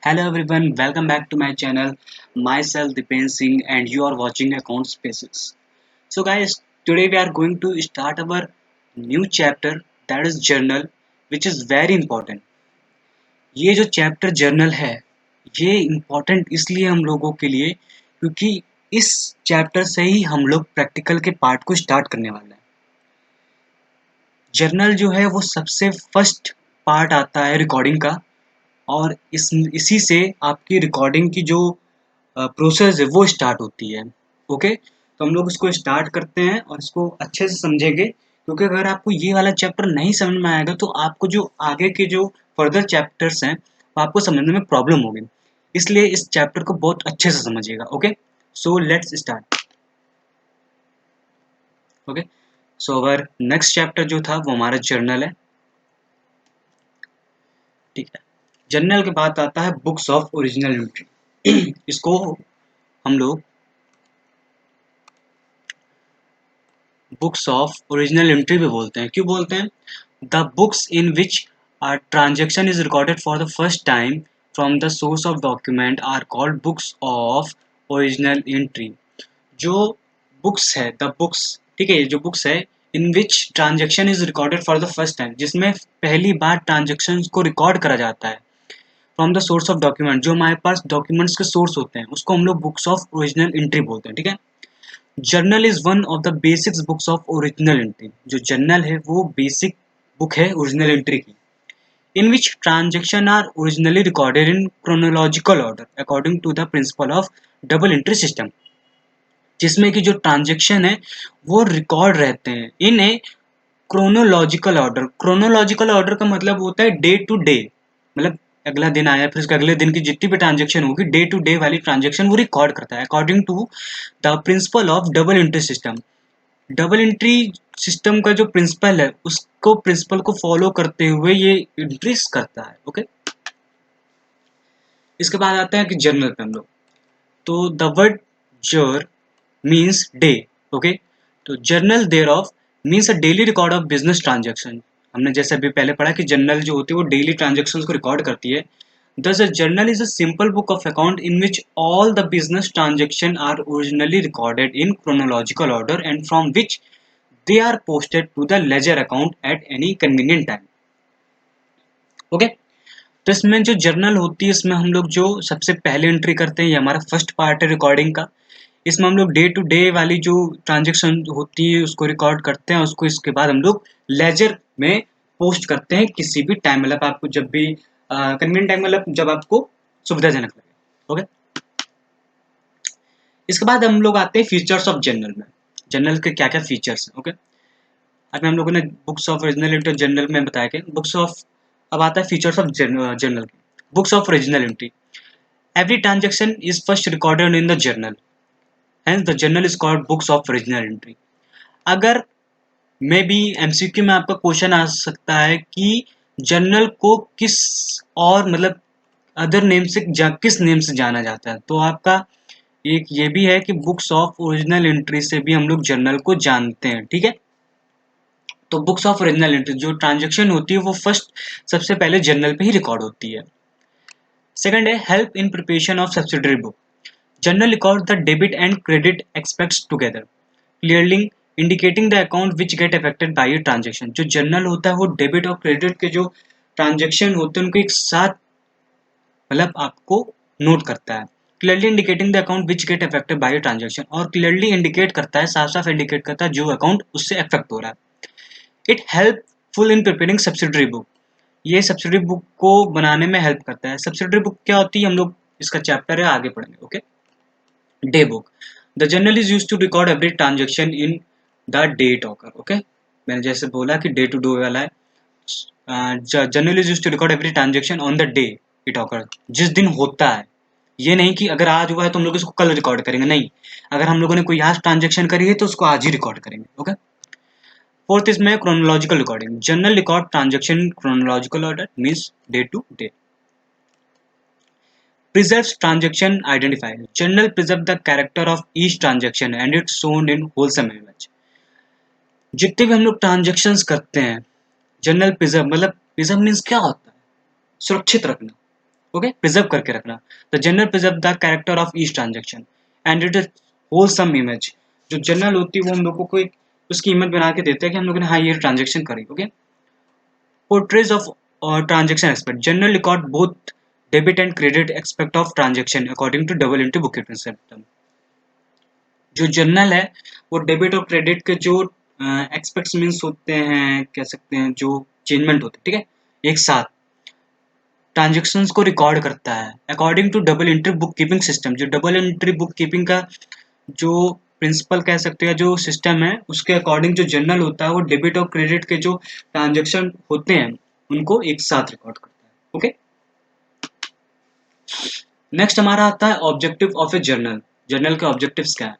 Hello everyone, welcome back to my channel. Myself Dipen Singh and you are watching Account Spaces. So guys, today we are going to start our new chapter that is journal which is very important. ये जो chapter journal है ये important इसलिए हम लोगों के लिए क्योंकि इस चैप्टर से ही हम लोग प्रैक्टिकल के पार्ट को स्टार्ट करने वाले हैं। जर्नल जो है वो सबसे फर्स्ट पार्ट आता है रिकॉर्डिंग का और इसी से आपकी रिकॉर्डिंग की जो प्रोसेस है वो स्टार्ट होती है। ओके, तो हम लोग इसको स्टार्ट करते हैं और इसको अच्छे से समझेंगे क्योंकि अगर आपको ये वाला चैप्टर नहीं समझ में आएगा तो आपको जो आगे के जो फर्दर चैप्टर्स हैं वो आपको समझने में प्रॉब्लम होगी। इसलिए इस चैप्टर को बहुत अच्छे से समझिएगा। Okay, so let's start. Okay, so our next chapter जो था वो हमारा जर्नल है। ठीक है, जर्नल के बाद आता है बुक्स ऑफ ओरिजिनल एंट्री। इसको हम लोग बुक्स ऑफ ओरिजिनल एंट्री भी बोलते हैं। क्यों बोलते हैं? The books in which a transaction is recorded for the first time from the source of document are called books of original entry। जो बुक्स है द बुक्स, ठीक है, जो बुक्स है in which transaction is recorded for the first time, जिसमें पहली बार transaction को रिकॉर्ड करा जाता है from the source of document, जो हमारे पास डॉक्यूमेंट्स के सोर्स होते हैं उसको हम लोग बुक्स ऑफ ओरिजिनल एंट्री बोलते हैं। ठीक है, journal is one of the basics books of original entry. जो जर्नल है वो बेसिक बुक है ओरिजिनल एंट्री की, in which transactions are originally recorded in chronological order according to the principle of double entry system। जिसमें कि जो transaction है वो रिकॉर्ड रहते हैं इन ए क्रोनोलॉजिकल ऑर्डर। क्रोनोलॉजिकल ऑर्डर का मतलब होता है डे टू डे, मतलब अगला दिन आया फिर उसके अगले दिन की जितनी भी ट्रांजेक्शन होगी डे टू डे वाली ट्रांजेक्शन वो रिकॉर्ड करता है according to the principle of double entry system. Double entry system का जो प्रिंसिपल है उसको प्रिंसिपल को फॉलो करते हुए ये एंट्रीज करता है। ओके, इसके बाद आता है कि जर्नल पे हम लोग, तो the word jour means day. Okay, तो journal there of means a daily record of business transaction. हमने जैसे अभी पहले पढ़ा कि जर्नल जो होती है वो डेली ट्रांजेक्शन को रिकॉर्ड करती है। Thus, a journal is a simple book of account in which all the business transactions are originally recorded in chronological order and from which they are posted to the ledger account at any convenient time। Okay, तो इसमें जो journal होती है इसमें हम लोग जो सबसे पहले एंट्री करते हैं, ये हमारा फर्स्ट पार्ट है रिकॉर्डिंग का। इसमें हम लोग डे टू डे वाली जो ट्रांजेक्शन होती है उसको रिकॉर्ड करते हैं, उसको इसके बाद हम लोग लेजर में पोस्ट करते हैं किसी भी टाइम, मतलब आपको जब भी कन्वीनियंट टाइम, मतलब जब आपको सुविधाजनक लगे। ओके, इसके बाद हम लोग आते हैं फीचर्स ऑफ जर्नल में। जर्नल के क्या क्या फीचर्स हैं। ओके, अभी हम लोगों ने books of original entry journal में बताया कि बुक्स ऑफ, अब आता है features of journal. Books of original entry, every transaction is first recorded in the journal, hence the journal is called books of original entry। अगर may be MCQ में आपका question आ सकता है कि जर्नल को किस और मतलब अदर नेम से किस नेम से जाना जाता है, तो आपका एक ये भी है कि बुक्स ऑफ ओरिजिनल एंट्री से भी हम लोग जर्नल को जानते हैं। ठीक है, तो बुक्स ऑफ ओरिजिनल एंट्री जो ट्रांजेक्शन होती है वो फर्स्ट सबसे पहले जर्नल पे ही रिकॉर्ड होती है। सेकंड है help in preparation of subsidiary book. Journal record the debit and credit aspects together, clearly indicating the account which get affected by a transaction. जो जर्नल होता है वो डेबिट और क्रेडिट के जो ट्रांजेक्शन होते हैं उनको एक साथ मतलब आपको नोट करता है। Clearly indicating the account which get affected by a transaction, और क्लियरली इंडिकेट करता है, साफ साफ इंडिकेट करता है जो अकाउंट उससे अफेक्ट हो रहा है। It helpful in preparing subsidiary book, ये सब्सिडरी बुक को बनाने में हेल्प करता है। सब्सिडरी बुक क्या होती है हम लोग इसका चैप्टर है आगे पढ़ेंगे। Okay, day book, the journal is used to record every transaction in the date occur. Okay, मैंने जैसे बोला कि डे टू डे वाला है, journal is used to record every transaction on the day it occur, जिस दिन होता है। ये नहीं कि अगर आज हुआ है तो हम लोग इसको कल रिकॉर्ड करेंगे, नहीं, अगर हम लोगों ने कोई आज ट्रांजेक्शन करी है तो उसको आज ही रिकॉर्ड करेंगे। ओके, फोर्थ इसमें chronological recording, journal record transaction chronological order means day to day. Preserves transaction identifier, journal preserve the character of each transaction and it's shown in wholesome image। जितने भी हम लोग ट्रांजेक्शन्स करते हैं journal preserve, मतलब preserve means क्या होता है? सुरक्षित रखना। ओके, प्रिजर्व करके रखना। The journal preserve the character of each transaction and it is wholesome image. जो जर्नल होती है वो हम लोगों को एक उसकी इमेज बना के देते हैं कि हम लोगों ने हाँ ये ट्रांजेक्शन करी। Okay, portrays of transaction aspect. Journal record both debit and credit aspect of transaction according to double entry bookkeeping system. जो जर्नल है वो डेबिट और क्रेडिट के जो एक्सपेक्ट्स मीन्स होते हैं, कह सकते हैं जो चेंजमेंट होते हैं, ठीक है, एक साथ ट्रांजेक्शन्स को रिकॉर्ड करता है according to double entry book keeping system. जो डबल एंट्री बुक कीपिंग का जो प्रिंसिपल कह सकते हैं, जो सिस्टम है, उसके अकॉर्डिंग जो जर्नल होता है वो डेबिट और क्रेडिट के जो ट्रांजेक्शन होते हैं उनको एक साथ रिकॉर्ड करता है। ओके, नेक्स्ट हमारा आता है objective of a journal. Journal के ऑब्जेक्टिव्स क्या है?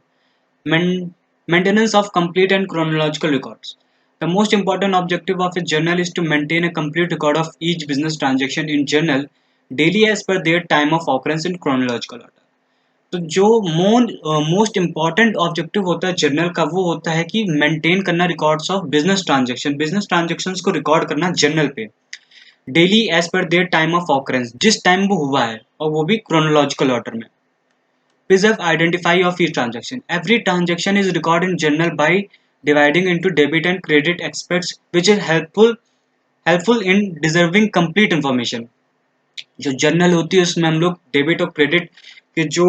Maintenance of complete and chronological records. The most important objective of a journal is to maintain a complete record of each business transaction in journal daily as per their time of occurrence in chronological order. तो जो most important objective होता है journal का वो होता है कि maintain करना records of business transaction. Business transactions को रिकॉर्ड करना जर्नल पे daily as per their time of occurrence, जिस टाइम वो हुआ है, और वो भी क्रोनोलॉजिकल ऑर्डर में। Preserve identify of each transaction. Every transaction is recorded in journal by dividing into debit and credit aspects, which is helpful in deserving complete information. जो journal होती है उसमें हम लोग डेबिट और क्रेडिट के जो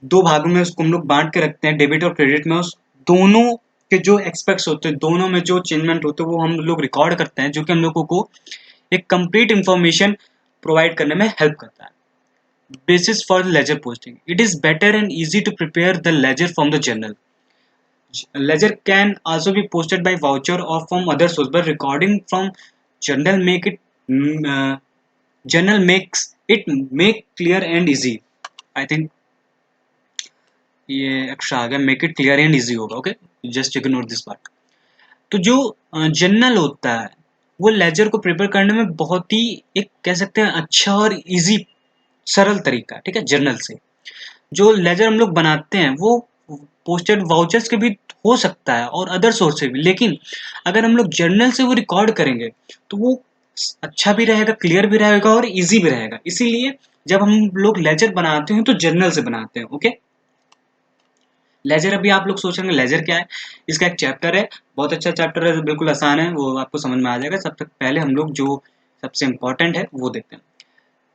दो भागों में उसको हम लोग बांट के रखते हैं। डेबिट और क्रेडिट में उस दोनों के जो एक्सपेक्ट्स होते हैं, दोनों में जो चेंजमेंट होते हैं वो हम लोग रिकॉर्ड करते हैं, जो कि हम लोगों को एक कंप्लीट इंफॉर्मेशन प्रोवाइड करने में हेल्प करता है। Basis for ledger posting. It is better and easy to prepare the ledger from the journal. Ledger can also be posted by voucher or from other source, but recording from journal journal makes it make clear and easy. I think ये extra आ गया, make it clear and easy होगा। Okay, just ignore this part. तो जो journal होता है वो laser को prepare करने में बहुत ही एक कह सकते हैं अच्छा और इजी सरल तरीका, ठीक है। जर्नल से जो लेजर हम लोग बनाते हैं वो पोस्टेड वाउचर्स के भी हो सकता है और अदर सोर्स से भी, लेकिन अगर हम लोग जर्नल से वो रिकॉर्ड करेंगे तो वो अच्छा भी रहेगा, क्लियर भी रहेगा और इजी भी रहेगा। इसीलिए जब हम लोग लेजर बनाते हैं तो जर्नल से बनाते हैं। ओके, लेजर, अभी आप लोग सोचेंगे लेजर क्या है, इसका एक चैप्टर है, बहुत अच्छा चैप्टर है, बिल्कुल आसान है, वो आपको समझ में आ जाएगा। सब तक पहले हम लोग जो सबसे इंपॉर्टेंट है वो देखते हैं।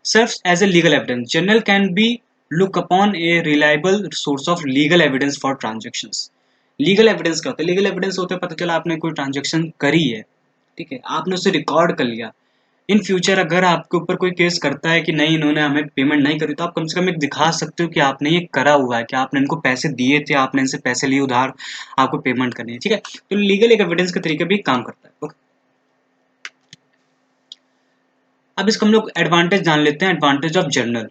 Serves as a legal evidence. Journal can be look upon a reliable source of legal evidence for transactions. Legal evidence क्या होता है? लीगल एविडेंस होता है पता चला आपने कोई ट्रांजेक्शन करी है, ठीक है, आपने उसे रिकॉर्ड कर लिया। इन फ्यूचर अगर आपके ऊपर कोई केस करता है कि नहीं इन्होंने हमें पेमेंट नहीं करी, तो आप कम से कम एक दिखा सकते हो कि आपने ये करा हुआ है, कि आपने इनको पैसे दिए थे, आपने इनसे पैसे लिए उधार, आपको पेमेंट करनी है, ठीक है। तो लीगल एक एविडेंस के तरीके भी काम करता है। ओके, अब इसका हम लोग एडवांटेज जान लेते हैं। Advantage of journal.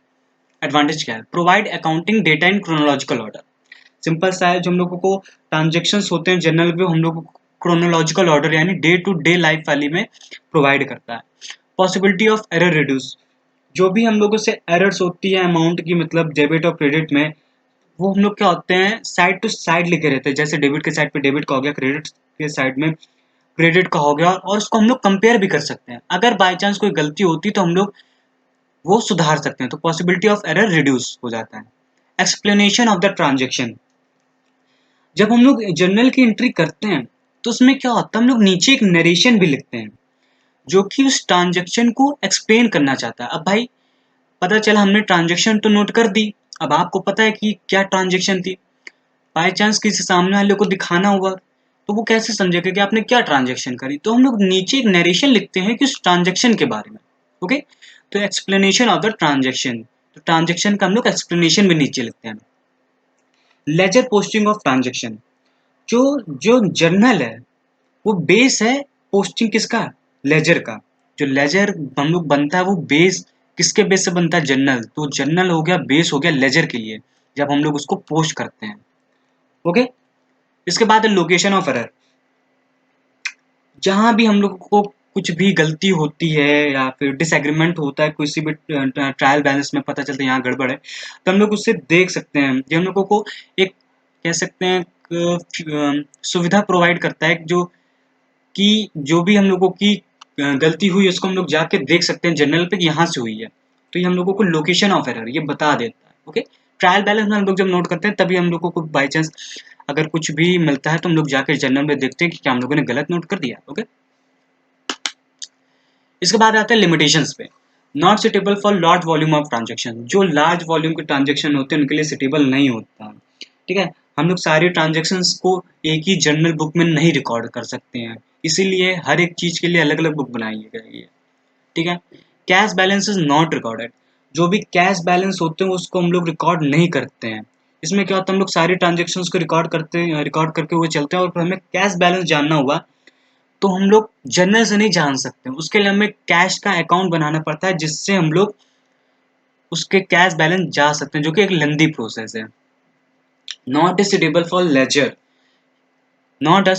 एडवांटेज क्या है? Provide accounting data in chronological order. Simple सा है, जो हम लोगों को ट्रांजेक्शन्स होते हैं जर्नल पे, हम लोग को क्रोनोलॉजिकल ऑर्डर यानी डे टू डे लाइफ वाली में प्रोवाइड करता है। Possibility of error reduce. जो भी हम लोगों से एरर्स होती है अमाउंट की, मतलब डेबिट और क्रेडिट में, वो हम लोग क्या होते हैं साइड टू साइड लिखे रहते हैं। जैसे डेबिट के साइड पे डेबिट का हो गया, क्रेडिट के साइड में क्रेडिट का हो गया, और उसको हम लोग कंपेयर भी कर सकते हैं। अगर बाई चांस कोई गलती होती तो हम लोग वो सुधार सकते हैं, तो पॉसिबिलिटी ऑफ एरर रिड्यूस हो जाता है। Explanation of the transaction. जब हम लोग जर्नल की एंट्री करते हैं तो उसमें क्या होता है, हम लोग नीचे एक नरेशन भी लिखते हैं जो कि उस ट्रांजेक्शन को एक्सप्लेन करना चाहता है। अब भाई पता चला हमने ट्रांजेक्शन तो नोट कर दी, अब आपको पता है कि क्या ट्रांजेक्शन थी, बाई चांस किसी सामने वाले को दिखाना हुआ तो वो कैसे समझेगा कि आपने क्या ट्रांजेक्शन करी, तो हम लोग नीचे एक नरेशन लिखते हैं कि उस ट्रांजेक्शन के बारे में। ओके, तो एक्सप्लेनेशन ऑफ द ट्रांजेक्शन, तो ट्रांजेक्शन का हम लोग एक्सप्लेनेशन भी नीचे लिखते हैं। Ledger posting of transaction. जो जो जर्नल है वो बेस है पोस्टिंग किसका? लेजर का। जो लेजर हम लोग बनता है वो बेस किसके बेस से बनता है? जर्नल। तो जर्नल हो गया बेस, हो गया लेजर के लिए जब हम लोग उसको पोस्ट करते हैं। ओके, इसके बाद लोकेशन ऑफ एरर। जहां भी हम लोग को कुछ भी गलती होती है या फिर डिसएग्रीमेंट होता है किसी भी ट्रायल बैलेंस में, पता चलता है यहाँ गड़बड़ है, तो हम लोग उससे देख सकते हैं। ये हम लोगों को एक कह सकते हैं सुविधा प्रोवाइड करता है, जो कि जो भी हम लोगों की गलती हुई उसको हम लोग जाके देख सकते हैं जर्नल पे कि यहाँ से हुई है। तो ये हम लोगों को लोकेशन ऑफ एरर ये बता देता है। ओके, ट्रायल बैलेंस में हम लोग जब नोट करते हैं तभी हम लोगों को बाई चांस अगर कुछ भी मिलता है तो हम लोग जाकर जर्नल में देखते हैं कि क्या हम लोगों ने गलत नोट कर दिया। ओके, इसके बाद आते हैं लिमिटेशंस पे। Not suitable for large volume of transaction, जो लार्ज वॉल्यूम के ट्रांजेक्शन होते हैं उनके लिए सुटेबल नहीं होता। ठीक है, हम लोग सारे ट्रांजेक्शन्स को एक ही जर्नल बुक में नहीं रिकॉर्ड कर सकते हैं, इसीलिए हर एक चीज के लिए अलग अलग बुक बनाई गई है। ठीक है, cash balance is not recorded, जो भी कैश बैलेंस होते हैं उसको हम लोग रिकॉर्ड नहीं करते हैं। इसमें क्या होता है, हम लोग सारी ट्रांजेक्शन्स को रिकॉर्ड करके हुए चलते हैं, और हमें कैश बैलेंस जानना हुआ तो हम लोग जर्नल से नहीं जान सकते, उसके लिए हमें कैश का अकाउंट बनाना पड़ता है जिससे हम लोग उसके कैश बैलेंस जा सकते हैं, जो कि एक लेंदी प्रोसेस है। Not suitable for ledger, not a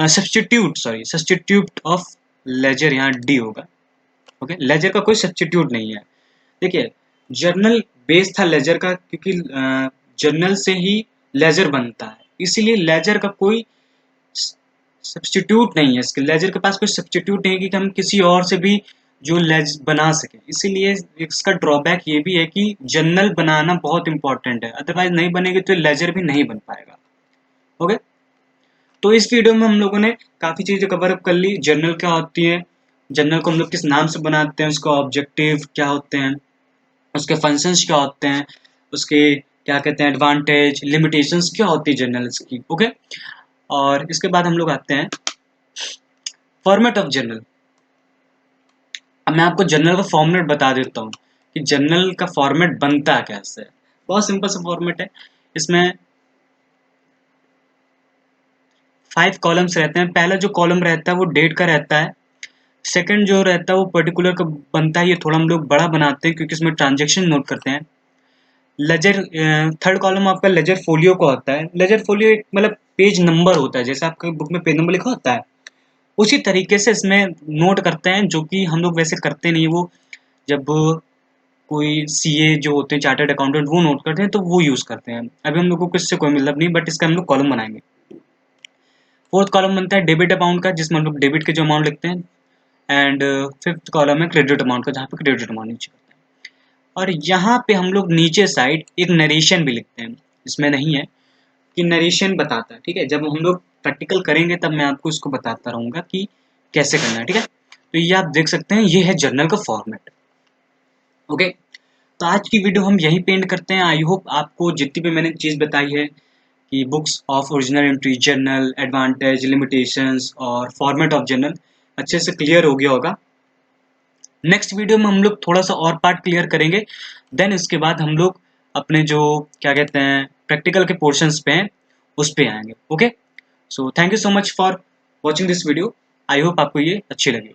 substitute of ledger, यहाँ डी होगा। ओके, लेजर का कोई सब्स्टिट्यूट नहीं है। देखिए, जर्नल बेस था लेजर का, क्योंकि जर्नल से ही लेजर बनता है, इसीलिए लेजर का कोई सब्स्टिट्यूट नहीं है। इसके लेजर के पास कोई सब्स्टिट्यूट नहीं है कि हम किसी और से भी जो लेज बना सके, इसीलिए इसका ड्रॉबैक ये भी है कि जर्नल बनाना बहुत इंपॉर्टेंट है, अदरवाइज नहीं बनेगी तो लेजर भी नहीं बन पाएगा। ओके, तो इस वीडियो में हम लोगों ने काफ़ी चीज़ें कवर अप कर ली। जर्नल क्या होती है, जर्नल को हम लोग किस नाम से बनाते हैं, उसका ऑब्जेक्टिव क्या होते हैं, उसके फंक्शंस क्या होते हैं, उसके क्या कहते हैं एडवांटेज, लिमिटेशंस क्या होती है जर्नल्स की। ओके, और इसके बाद हम लोग आते हैं फॉर्मेट ऑफ जर्नल। अब मैं आपको जर्नल का फॉर्मेट बता देता हूँ कि जर्नल का फॉर्मेट बनता कैसे है। बहुत सिंपल सा फॉर्मेट है। इसमें 5 कॉलम्स रहते हैं। पहला जो कॉलम रहता है वो डेट का रहता है। सेकंड जो रहता है वो पर्टिकुलर का बनता है, ये थोड़ा हम लोग बड़ा बनाते हैं क्योंकि इसमें ट्रांजेक्शन नोट करते हैं। लेजर, थर्ड कॉलम आपका लेजर फोलियो का होता है। लेजर फोलियो एक मतलब पेज नंबर होता है, जैसे आपके बुक में पेज नंबर लिखा होता है उसी तरीके से इसमें नोट करते हैं, जो कि हम लोग वैसे करते नहीं। वो जब कोई सीए जो होते हैं चार्टर्ड अकाउंटेंट वो नोट करते हैं तो वो यूज़ करते हैं। अभी हम लोग को इससे कोई मतलब नहीं, बट इसका हम लोग कॉलम बनाएंगे। फोर्थ कॉलम बनता है डेबिट अमाउंट का, जिसमें हम लोग डेबिट के जो अमाउंट लिखते हैं। एंड फिफ्थ कॉलम है क्रेडिट अमाउंट का, जहाँ पे क्रेडिट अमाउंट नीचे करते हैं। और यहाँ पे हम लोग नीचे साइड एक नरेशन भी लिखते हैं, इसमें नहीं है कि नरेशन बताता है। ठीक है, जब हम लोग प्रैक्टिकल करेंगे तब मैं आपको इसको बताता रहूँगा कि कैसे करना है। ठीक है, तो ये आप देख सकते हैं, ये है जर्नल का फॉर्मेट। ओके, तो आज की वीडियो हम यहीं पे एंड करते हैं। आई होप आपको जितनी भी मैंने चीज़ बताई है कि books of original entry, journal, advantage, limitations और फॉर्मेट ऑफ जर्नल अच्छे से क्लियर हो गया होगा। नेक्स्ट वीडियो में हम लोग थोड़ा सा और पार्ट क्लियर करेंगे, देन इसके बाद हम लोग अपने जो क्या कहते हैं प्रैक्टिकल के पोर्शंस पे हैं उस पे आएंगे। Okay, so thank you so much for watching this video. I hope आपको ये अच्छी लगी।